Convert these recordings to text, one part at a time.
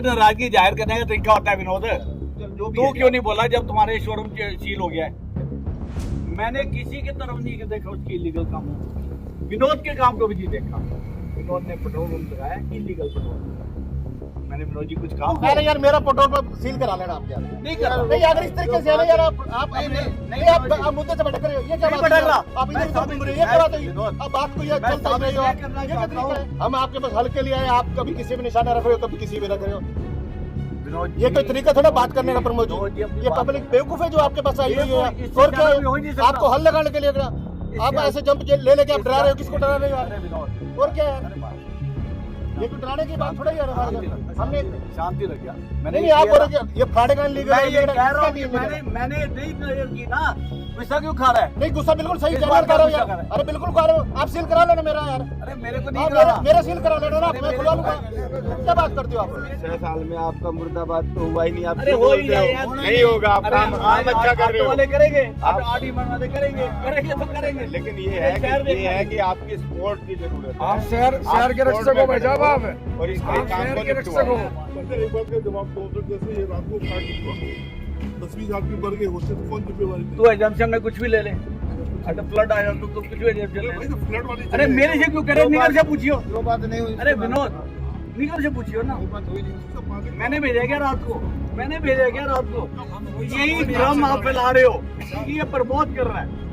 नाराजगी जाहिर करने का तरीका होता है विनोद। तू क्यों नहीं बोला जब तुम्हारे शोरूम सील हो गया है? मैंने किसी की तरफ नहीं देखा उसकी इलीगल काम। विनोद के काम को भी नहीं देखा। विनोद ने पेट्रोल पंप लगाया इलीगल पेट्रोल। मैंने विनोद जी कुछ कहा? अरे यार मेरा पेट्रोल पंप सील करा लेना आप यार। नहीं करा। नहीं अगर इस तरीके से है ना यार आप मुद्दे से भटक रहे हो। ये क्या बात है? आप इधर उधर घूम रहे हो। ये क्या बात है? अब बात को ये चलता ही नहीं हो। ये क्या तरीका है? हम आपके पास हल के लिए आए, आप कभी किसी भी निशाना रख रहे हो, कभी किसी भी रख रहे हो। ये कोई तरीका थोड़ा बात करने का प्रमोद जी। ये पब्लिक बेवकूफ है जो आपके पास आई हुई है। और क्या आपको हल लगाने के लिए आप ऐसे जंप ले लेके आप डरा रहे हो? किसको डरा रहे हो? और क्या है ये तो डराने की बात थोड़ा ही है। हमने शांति रख गया। नहीं आप बोल रहे ये फ्रॉड का लीगल मैं ये कह रहा हूँ कि मैंने नहीं क्लियर की ना। गुस्सा क्यों खा रहा है? नहीं गुस्सा बिल्कुल सही कर रहा हूँ यार। अरे बिल्कुल कर रहा हूँ। आप सील करा लेना मेरा यार। अरे मेरे को नहीं करा। मेरा सील करा लेना ना, मैं खुलवा लूंगा। क्या बात करते हो आप? 6 साल में आपका मुर्दाबाद तो हुआ ही नहीं। आप अरे हो ही यार। नहीं होगा। आप काम अच्छा कर रहे हो। वाले करेंगे, आप आडी वाले करेंगे तो करेंगे। लेकिन ये है कि आपकी सपोर्ट की जरूरत है। आप शहर के रक्षक हो भाई साहब। आप और इस शहर के रक्षक हो। एक बात का जवाब दो तो जैसे ये रात को काट दिया 10-20 आदमी बढ़ गए होते तो कौन जिम्मेवारी लेगा? तू एग्जाम्पशन में कुछ भी ले ले। अगर फ्लड आया तो कुछ भी एग्जाम्पशन ले। भाई तो फ्लड वाली अरे मेरे से क्यों करे? निगल से पूछियो। जो बात नहीं हुई। अरे विनोद निगल से पूछियो ना। मैंने भेजा क्या रात को? मैंने भेजा क्या रात को? यही भ्रम आप फैला रहे हो कि ये प्रमोद कर रहा है।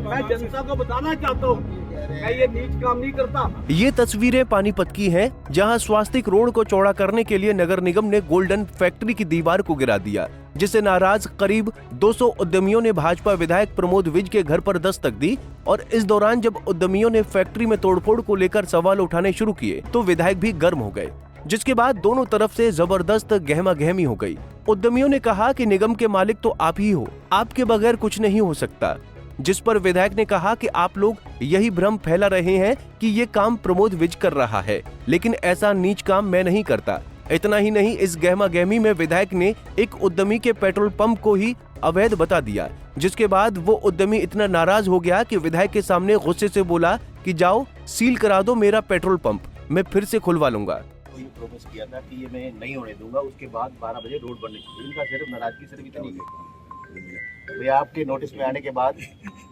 मैं जनता को बताना चाहता हूँ मैं ये नीच काम नहीं करता। ये तस्वीरें पानीपत की हैं, जहां स्वास्तिक रोड को चौड़ा करने के लिए नगर निगम ने गोल्डन फैक्ट्री की दीवार को गिरा दिया, जिससे नाराज करीब 200 उद्यमियों ने भाजपा विधायक प्रमोद विज के घर पर दस्तक दी। और इस दौरान जब उद्यमियों ने फैक्ट्री में तोड़फोड़ को लेकर सवाल उठाने शुरू किए तो विधायक भी गर्म हो गए, जिसके बाद दोनों तरफ से जबरदस्त गहमा गहमी हो गई। उद्यमियों ने कहा कि निगम के मालिक तो आप ही हो, आपके बगैर कुछ नहीं हो सकता, जिस पर विधायक ने कहा कि आप लोग यही भ्रम फैला रहे हैं कि ये काम प्रमोद विज कर रहा है, लेकिन ऐसा नीच काम मैं नहीं करता। इतना ही नहीं, इस गहमा गहमी में विधायक ने एक उद्यमी के पेट्रोल पंप को ही अवैध बता दिया, जिसके बाद वो उद्यमी इतना नाराज हो गया कि विधायक के सामने गुस्से से बोला कि जाओ सील करा दो मेरा पेट्रोल पंप, मैं फिर से खुलवा लूंगा। प्रोमिस किया था कि ये मैं नहीं होने दूंगा। उसके बाद 12 बजे रोड बनने चाहिए। इनका सिर्फ नाराजगी सिर्फ इतनी है। ये आपके नोटिस में आने के बाद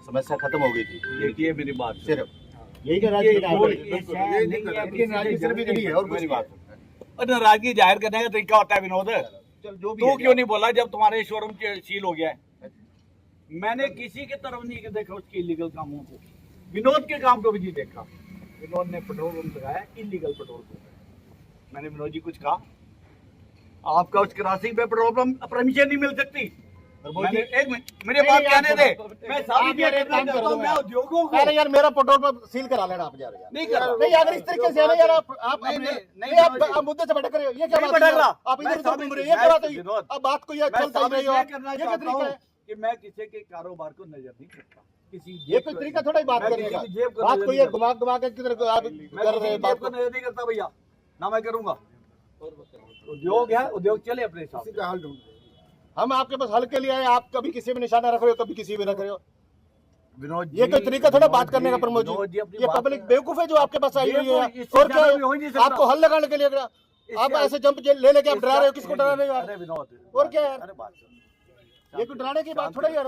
समस्या खत्म हो गई थी। देखिए मेरी बात सिर्फ यही नाराजगी जाहिर करने का तरीका होता है विनोद। तू क्यों नहीं बोला जब तुम्हारे शोरूम सील हो गया है? मैंने किसी की तरफ नहीं देखा उसकी इलीगल कामों को। विनोद के काम को भी नहीं देखा। विनोद ने पेट्रोल पंप लगाया इलीगल पेट्रोल पंप। मैंने विनोद जी कुछ कहा? आपका उस क्रॉसिंग पे पेट्रोल पंप परमिशन नहीं मिल सकती। एक मिनट मेरे बात कहने दे। मैं सारी मैं उद्योगों को अरे यार मेरा पेट्रोल पंप सील करा लेना आप यार। नहीं करा। नहीं अगर इस तरीके से है ना यार आप मुद्दे से भटक रहे हो। ये क्या बात है? आप इधर उधर घूम रहे हो। ये क्या बात है? अब बात को ये चलता ही नहीं हो। ये क्या तरीका है कि मैं किसी के कारोबार को नजर नहीं करता? ये कोई तरीका थोड़ा ही बात करने का। बात को ये घुमा के किधर आप कर रहे हैं? बात को नजर नहीं करता भैया, ना मैं करूंगा। उद्योग है, उद्योग चले अपने हिसाब से। हम आपके पास हल के लिए आए, आप कभी किसी भी निशाना रख रहे हो, कभी किसी भी रख रहे हो। विनोद ये कोई तरीका थोड़ा बात करने का प्रमोद जी। ये पब्लिक बेवकूफ है जो आपके पास आई हुई है। और क्या आपको हल लगाने के लिए आप ऐसे जंप ले लेके आप डरा रहे हो? किसको डरा रहे हो? और क्या यार ये कोई डराने की बात थोड़ा ही है।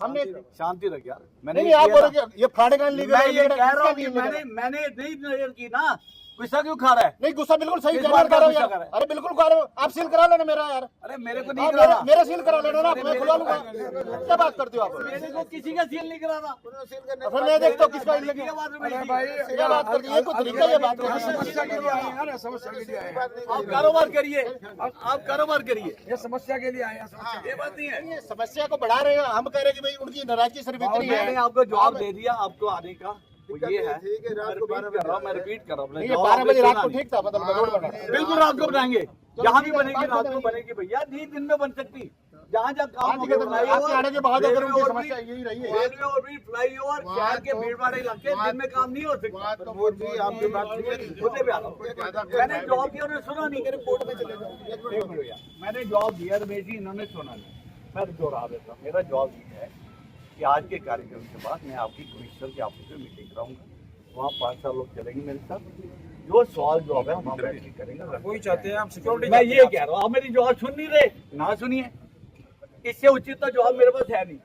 हमने शांति रख यार। नहीं आप बोल रहे ये फ्रॉड का लीगल मैं ये कह रहा हूँ कि मैंने नहीं क्लियर की ना। गुस्सा क्यों खा रहा है? नहीं गुस्सा बिल्कुल सही कर रहा हूँ यार। अरे बिल्कुल कर रहे हो। आप सील करा लेना मेरा यार। अरे मेरे को नहीं करा। मेरा सील करा लेना ना, मैं खुलवा लूंगा। क्या बात करते हो आप? मेरे को किसी का सील नहीं करा रहा। फिर मैं देखता हूँ किसका लगे। क्या बात करते हैं? ये कोई तरीका ये बात समस्या के लिए आए हैं ना, समस्या के लिए आए हैं। आप कारोबार करिए, आप कारोबार करिए। ये समस्या के लिए आए हैं। ये बात नहीं है। ये समस्या को बढ़ा रहे हैं। हम कह रहे हैं कि भाई उनकी नाराजगी सिर्फ इतनी है। मैंने आपको जवाब दे दिया। आपको आने का ये है। मैं रिपीट कर रहा हूँ। 12 बजे रात को ठीक था, मतलब रोड बना। बिल्कुल रात को बनाएंगे। जहाँ भी बनेगी रात को बनेगी भैया। नहीं दिन में बन सकती। जहाँ जहाँ काम आने के बाद अगर उनकी समस्या यही रही है। फ्लाई ओवर शहर के भीड़ भाड़ इलाके दिन में काम नहीं हो सकता। मैंने जॉब दिया, उन्होंने सुना नहीं। रिपोर्ट में चले जाओ। मैंने जॉब दिया रमेश जी, इन्होंने सुना नहीं। मैं दोहरा देता हूँ। मेरा जॉब ये है कि आज के कार्यक्रम के बाद मैं आपकी कमिश्नर के ऑफिस में मीटिंग कराऊंगा। वहाँ 5 साल लोग चलेंगे मेरे साथ। जो सवाल जवाब है हम वहाँ बैठ के करेंगे। वही चाहते हैं हम सिक्योरिटी। मैं ये कह रहा हूँ, आप मेरी जवाब सुन नहीं रहे, ना सुनिए। इससे उचित तो जवाब मेरे पास है नहीं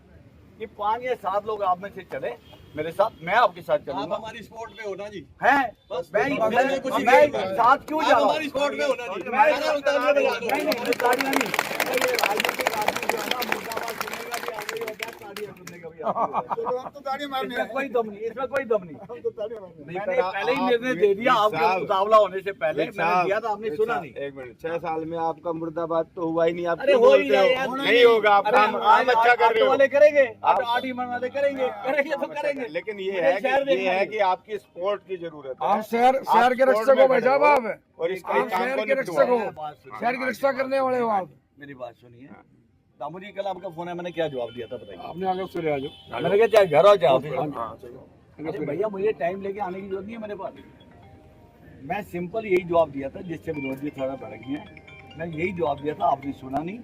कि 5 या 7 लोग आप में से चले मेरे साथ, मैं आपके साथ चलूंगा। आप हमारी स्पोर्ट में होना जी है, मैं साथ क्यों जा रहा हूँ? हमारी स्पोर्ट में होना जी। नहीं, राजनीतिक आदमी जो है ना, मुर्दाबाद सुनेगा भी आगे हो गया, ताड़ियां सुनने का भी आगे। कोई दम नहीं, इसमें कोई दम नहीं। मैंने पहले ही निर्णय दे दिया, आपका मुकाबला होने से पहले मैंने दिया था, आपने सुना नहीं। 1 मिनट, 6 साल में आपका मुर्दाबाद तो हुआ ही नहीं। आप अरे हो ही नहीं यार, नहीं होगा। आप काम अच्छा कर रहे हो, वाले करेंगे, आप 8 ईमान वाले करेंगे तो करेंगे। लेकिन ये है कि आपकी सपोर्ट की जरूरत है। आप शहर के रक्षक हो भाई साहब, आप और इस आप शहर के रक्षक हो, शहर की रक्षा करने वाले हो आप। मेरी बात सुनिए, दामू जी कल आपका फोन है, मैंने क्या जवाब दिया था बताइए? आपने आगे सूर्य आ जाओ, मैंने कहा चाहे घर हो चाहे ऑफिस। अरे भैया मुझे टाइम लेके आने की जरूरत नहीं है मेरे पास। मैं सिंपल यही जवाब दिया था, जिससे विनोद जी थोड़ा भड़क गए हैं। मैं यही जवाब दिया था, आपने सुना नहीं।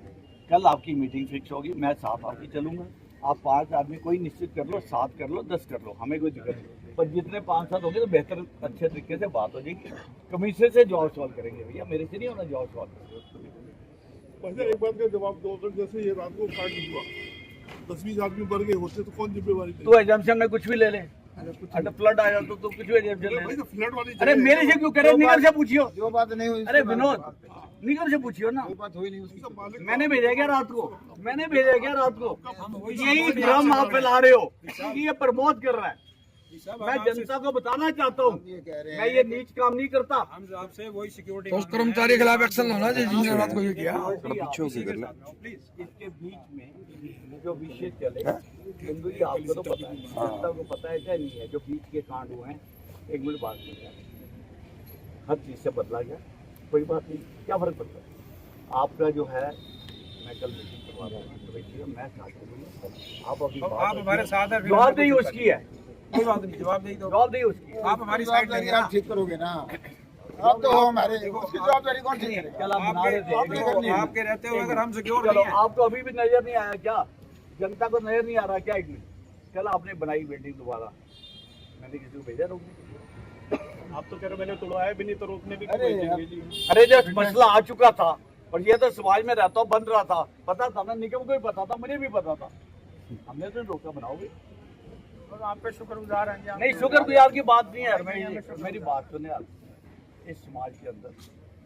कल आपकी मीटिंग फिक्स होगी, मैं साथ आपकी चलूंगा। आप 5 आदमी कोई निश्चित कर लो, 7 कर लो, 10 कर लो, हमें कोई दिक्कत नहीं। पर जितने 5-7 होंगे तो बेहतर अच्छे तरीके से बात हो जाएगी। कमीशन से जवाब सवाल करेंगे भैया, मेरे से नहीं होना जवाब सवाल। पहले एक बात का जवाब दो, अगर जैसे ये रात को कांड हुआ 10-20 आदमी मर गए होते तो कौन जिम्मेवारी थी? तो एग्जाम्पशन में कुछ भी ले ले, अगर फ्लड आया तो कुछ भी एग्जाम्पशन ले ले। फ्लड वाली अरे मेरे से क्यों करे, निगम से पूछियो। जो बात नहीं हुई, अरे विनोद, निगम से पूछियो ना। बात हुई नहीं उसकी। मैंने भेजा क्या रात को, मैंने भेजा क्या रात को? यही भ्रम आप फैला रहे हो कि ये प्रमोद कर रहा है। मैं जनता को बताना चाहता हूँ, मैं ये नीच काम नहीं करता। हम आपसे वही सिक्योरिटी, तो उस कर्मचारी के खिलाफ एक्शन होना चाहिए जिसने रात को ये किया। प्लीज इसके बीच में जो विषय चले, बिंदु जी आपको तो पता है, जनता को पता है क्या नहीं है, जो बीच के कांड हुए हैं। 1 मिनट बात नहीं है, हर चीज से बदला गया, कोई बात नहीं, क्या फर्क पड़ता है? आपका जो है, मैं कल मीटिंग करवा रहा हूँ, मैं साथ करूँगा। आप अभी आप हमारे साथ हैं, जवाब नहीं उसकी है, कोई बात नहीं, जवाब नहीं दो, जवाब नहीं उसकी। आप हमारी साइड लेंगे, आप ठीक करोगे ना? आप तो हमारे उसकी जवाबदारी कौन ठीक करेगा? कल आप बना रहे थे, आपके रहते हुए अगर हम सिक्योर चलो नहीं है। आपको अभी भी नजर नहीं आया क्या? जनता को नजर नहीं आ रहा क्या? एक मिनट, कल आपने बनाई बिल्डिंग दोबारा, मैंने किसी को भेजा रोकने? आप तो कह रहे मैंने तोड़वाया भी नहीं, तो रोकने भी अरे जब मसला आ चुका था और ये तो समाज में रहता बन रहा था, पता था ना, निगम को भी पता था, मुझे भी पता था, हमने तो रोका। बनाओगे और आप पे शुक्रगुजार हैं। नहीं, शुक्रगुजार की बात नहीं है, मेरी बात सुने आप। इस समाज के अंदर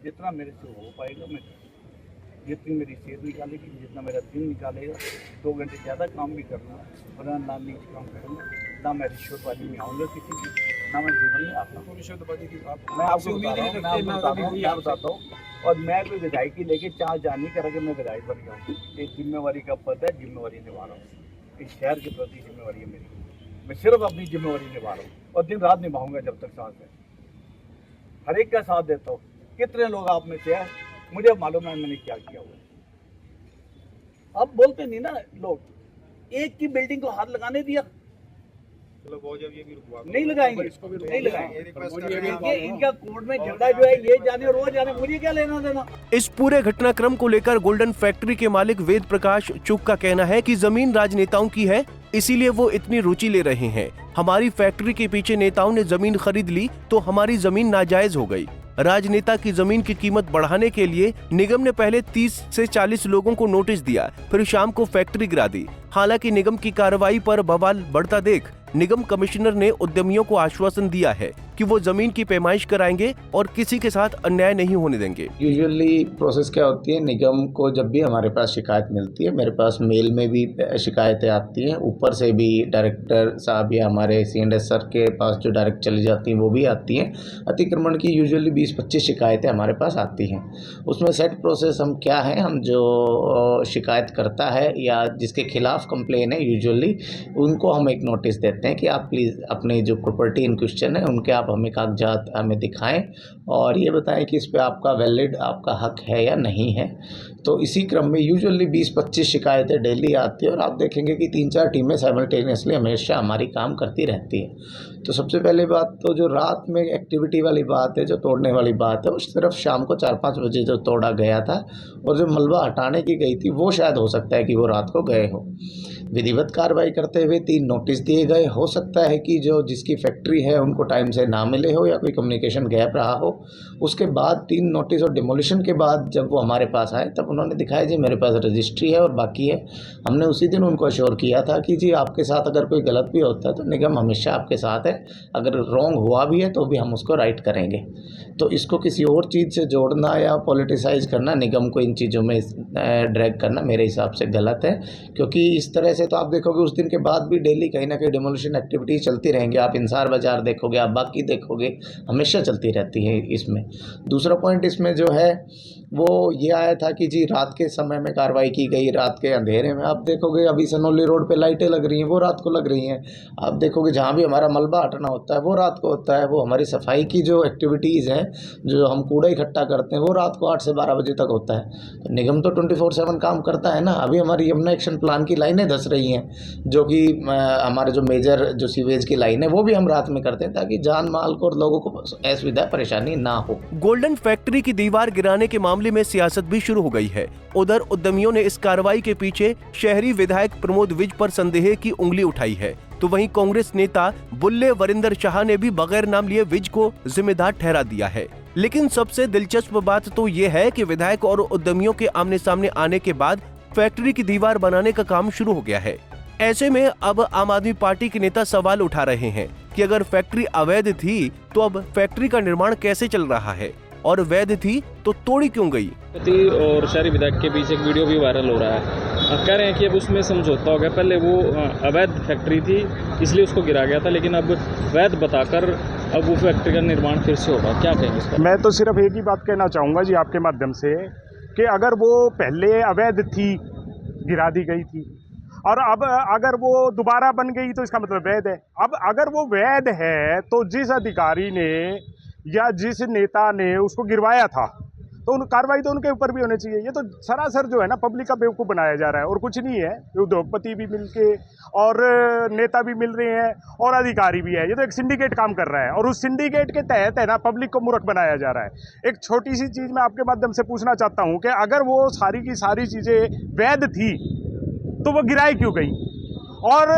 जितना मेरे से हो पाएगा, मैं जितनी मेरी सेहत निकालेगी, जितना मेरा दिन निकालेगा, 2 घंटे ज़्यादा काम भी करना, वरना ना नीच काम करूँगा, ना मैं रिश्वतबाजी में आऊँगा किसी की, ना मैं जीवन में आता हूँ। रिश्वतबाजी की बात मैं आपको बताता हूँ, और मैं कोई विधायकी लेके चाह जान नहीं करा कि मैं विधायक बन गया हूँ। एक जिम्मेवारी का पद है, जिम्मेवारी निभा रहा हूँ। इस शहर के प्रति जिम्मेवारी है मेरी, मैं सिर्फ अपनी जिम्मेवारी निभा रहा हूँ और दिन रात निभाऊंगा जब तक सांस है। हर एक का साथ देता हूँ। कितने लोग आप में से हैं, मुझे मालूम है मैंने क्या किया हुआ है। अब बोलते नहीं ना लोग, एक की बिल्डिंग को हाथ लगाने दिया, नहीं लगाएंगे, नहीं लगाएंगे। इनका कोर्ट में झगड़ा जो है ये जाने और वो जाने, मुझे क्या लेना देना। इस पूरे घटनाक्रम को लेकर गोल्डन फैक्ट्री के मालिक वेद प्रकाश चुग का कहना है कि जमीन राजनेताओं की है, इसीलिए वो इतनी रुचि ले रहे हैं। हमारी फैक्ट्री के पीछे नेताओं ने जमीन खरीद ली तो हमारी जमीन नाजायज हो गई। राजनेता की जमीन की कीमत बढ़ाने के लिए निगम ने पहले 30 से 40 लोगों को नोटिस दिया, फिर शाम को फैक्ट्री गिरा दी। हालांकि निगम की कार्रवाई पर बवाल बढ़ता देख निगम कमिश्नर ने उद्यमियों को आश्वासन दिया है कि वो जमीन की पैमाइश कराएंगे और किसी के साथ अन्याय नहीं होने देंगे। यूजुअली प्रोसेस क्या होती है, निगम को जब भी हमारे पास शिकायत मिलती है, मेरे पास मेल में भी शिकायतें आती हैं, ऊपर से भी डायरेक्टर साहब या हमारे C&S सर के पास जो डायरेक्ट चली जाती हैं वो भी आती हैं। अतिक्रमण की यूजुअली 20-25 शिकायतें हमारे पास आती हैं। उसमें सेट प्रोसेस हम क्या है, हम जो शिकायत करता है या जिसके खिलाफ कंप्लेन है, यूजुअली उनको हम एक नोटिस देते हैं कि आप प्लीज़ अपनी जो प्रॉपर्टी इन क्वेश्चन है उनके आप हमें कागजात हमें दिखाएं और ये बताएं कि इस पे आपका वैलिड आपका हक है या नहीं है। तो इसी क्रम में यूजुअली 20-25 शिकायतें डेली आती है और आप देखेंगे कि 3-4 टीमें साइमल्टेनियसली हमेशा हमारी काम करती रहती है। तो सबसे पहले बात तो जो रात में एक्टिविटी वाली बात है, जो तोड़ने वाली बात है, वो सिर्फ शाम को 4-5 बजे जो तोड़ा गया था और जो मलबा हटाने की गई थी वो शायद हो सकता है कि वो रात को गए हो। विधिवत कार्रवाई करते हुए 3 नोटिस दिए गए हो सकता है कि जो जिसकी फैक्ट्री है उनको टाइम से ना मिले हो या कोई कम्युनिकेशन गैप रहा हो। उसके बाद 3 नोटिस और डिमोलिशन के बाद जब वो हमारे पास आए तब उन्होंने दिखाया जी मेरे पास रजिस्ट्री है और बाकी है। हमने उसी दिन उनको अश्योर किया था कि जी आपके साथ अगर कोई गलत भी होता है तो निगम हमेशा आपके साथ है, अगर रॉन्ग हुआ भी है तो भी हम उसको राइट करेंगे। तो इसको किसी और चीज़ से जोड़ना या पॉलिटिसाइज करना, निगम को इन चीज़ों में ड्रैग करना मेरे हिसाब से गलत है, क्योंकि इस तरह से तो आप देखोगे उस दिन के बाद भी डेली कहीं ना कहीं डिमोलिशन एक्टिविटीज चलती रहेंगी। आप इंसार बाज़ार देखोगे, आप बाकी देखोगे, हमेशा चलती रहती है इसमें। दूसरा पॉइंट इसमें जो है वो ये आया था कि जी रात के समय में कार्रवाई की गई, रात के अंधेरे में। आप देखोगे अभी सनौली रोड पे लाइटें लग रही हैं, वो रात को लग रही हैं। आप देखोगे जहाँ भी हमारा मलबा हटना होता है वो रात को होता है। वो हमारी सफाई की जो एक्टिविटीज़ हैं, जो हम कूड़ा इकट्ठा करते हैं, वो रात को 8 से 12 बजे तक होता है। तो निगम तो 24/7 काम करता है ना। अभी हमारी यमुना एक्शन प्लान की लाइनें धंस रही हैं, जो कि हमारे जो मेजर जो सीवेज की लाइन है वो भी हम रात में करते हैं, ताकि जान माल को और लोगों को असुविधा परेशानी ना हो। गोल्डन फैक्ट्री की दीवार गिराने के मामले में सियासत भी शुरू हो गई है। उधर उद्यमियों ने इस कार्रवाई के पीछे शहरी विधायक प्रमोद विज पर संदेह की उंगली उठाई है, तो वहीं कांग्रेस नेता बुल्ले वरिंदर शाह ने भी बगैर नाम लिए विज को जिम्मेदार ठहरा दिया है। लेकिन सबसे दिलचस्प बात तो ये है कि विधायक और उद्यमियों के आमने सामने आने के बाद फैक्ट्री की दीवार बनाने का काम शुरू हो गया है। ऐसे में अब आम आदमी पार्टी के नेता सवाल उठा रहे हैं कि अगर फैक्ट्री अवैध थी तो अब फैक्ट्री का निर्माण कैसे चल रहा है, और वैध थी तो तोड़ी क्यों गई। और शहरी विधायक के बीच एक वीडियो भी वायरल हो रहा है। अब कह रहे हैं कि अब उसमें समझौता हो गया, पहले वो अवैध फैक्ट्री थी इसलिए उसको गिरा गया था, लेकिन अब वैध बताकर अब वो फैक्ट्री का निर्माण फिर से होगा। क्या कहेंगे इसका? मैं तो सिर्फ एक ही बात कहना चाहूँगा जी आपके माध्यम से, कि अगर वो पहले अवैध थी, गिरा दी गई थी, और अब अगर वो दोबारा बन गई तो इसका मतलब वैध है। अब अगर वो वैध है तो जिस अधिकारी ने या जिस नेता ने उसको गिरवाया था तो कार्रवाई तो उनके ऊपर भी होनी चाहिए। ये तो सरासर जो है ना पब्लिक का बेवकूफ़ बनाया जा रहा है और कुछ नहीं है। उद्योगपति भी मिलके और नेता भी मिल रहे हैं और अधिकारी भी है। ये तो एक सिंडिकेट काम कर रहा है और उस सिंडिकेट के तहत है ना पब्लिक को मूर्ख बनाया जा रहा है। एक छोटी सी चीज़ मैं आपके माध्यम से पूछना चाहता हूँ कि अगर वो सारी की सारी चीज़ें वैध थी तो वो गिराई क्यों गई, और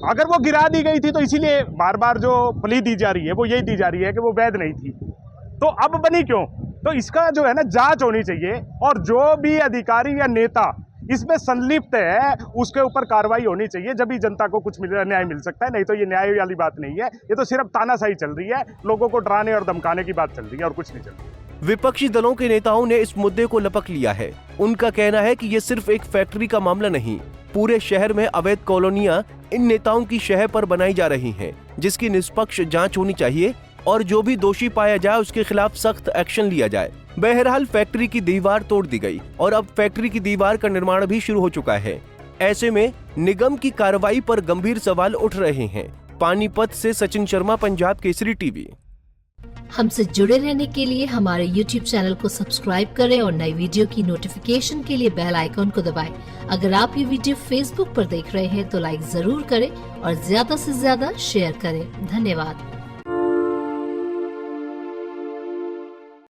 अगर वो गिरा दी गई थी तो इसीलिए बार बार जो प्ली दी जा रही है वो यही दी जा रही है कि वो वैध नहीं थी, तो अब बनी क्यों। तो इसका जो है ना जांच होनी चाहिए और जो भी अधिकारी या नेता इसमें संलिप्त है उसके ऊपर कार्रवाई होनी चाहिए, जब भी जनता को कुछ न्याय मिल सकता है। नहीं तो ये न्याय वाली बात नहीं है, ये तो सिर्फ तानाशाही चल रही है, लोगों को डराने और धमकाने की बात चल रही है और कुछ नहीं चल रही। विपक्षी दलों के नेताओं ने इस मुद्दे को लपक लिया है। उनका कहना है कि ये सिर्फ एक फैक्ट्री का मामला नहीं, पूरे शहर में अवैध कॉलोनियां इन नेताओं की शहर पर बनाई जा रही हैं, जिसकी निष्पक्ष जांच होनी चाहिए और जो भी दोषी पाया जाए उसके खिलाफ सख्त एक्शन लिया जाए। बहरहाल फैक्ट्री की दीवार तोड़ दी गई और अब फैक्ट्री की दीवार का निर्माण भी शुरू हो चुका है। ऐसे में निगम की कार्रवाई पर गंभीर सवाल उठ रहे हैं। पानीपत से सचिन शर्मा, पंजाब केसरी टीवी। हमसे जुड़े रहने के लिए हमारे YouTube चैनल को सब्सक्राइब करें और नई वीडियो की नोटिफिकेशन के लिए बेल आइकॉन को दबाएं। अगर आप ये वीडियो Facebook पर देख रहे हैं तो लाइक जरूर करें और ज्यादा से ज्यादा शेयर करें। धन्यवाद।